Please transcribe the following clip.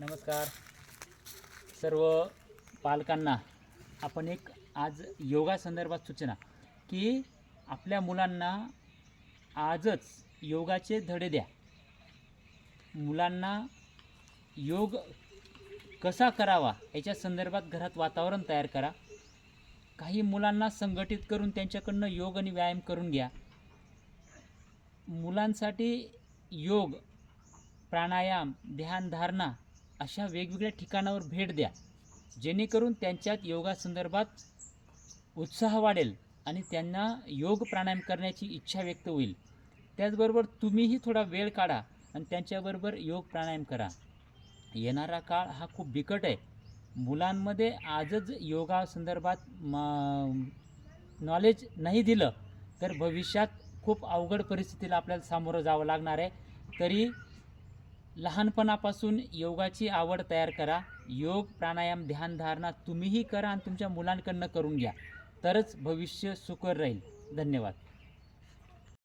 नमस्कार सर्व पालकांना. आपण एक आज योगा संदर्भात सूचना की आपल्या मुलांना आजच योगाचे धडे द्या. मुलांना योग कसा करावा याच्या संदर्भात घरात वातावरण तयार करा. काही मुलांना संघटित करून त्यांच्याकडनं योग आणि व्यायाम करून घ्या. मुलांसाठी योग, प्राणायाम, ध्यानधारणा अशा वेगवेगळ्या ठिकाणावर भेट द्या, जेणेकरून त्यांच्यात योगासंदर्भात उत्साह वाढेल आणि त्यांना योग प्राणायाम करण्याची इच्छा व्यक्त होईल. त्याचबरोबर तुम्हीही थोडा वेळ काढा आणि त्यांच्याबरोबर योग प्राणायाम करा. येणारा काळ हा खूप बिकट आहे. मुलांमध्ये आजच योगासंदर्भात नॉलेज नाही दिलं तर भविष्यात खूप अवघड परिस्थितीला आपल्याला सामोरं जावं लागणार आहे. तरी लहानपणापासून योगाची आवड तयार करा. योग, प्राणायाम, ध्यानधारणा तुम्हीही करा आणि तुमच्या मुलांकडनं करून घ्या, तरच भविष्य सुकर राहील. धन्यवाद.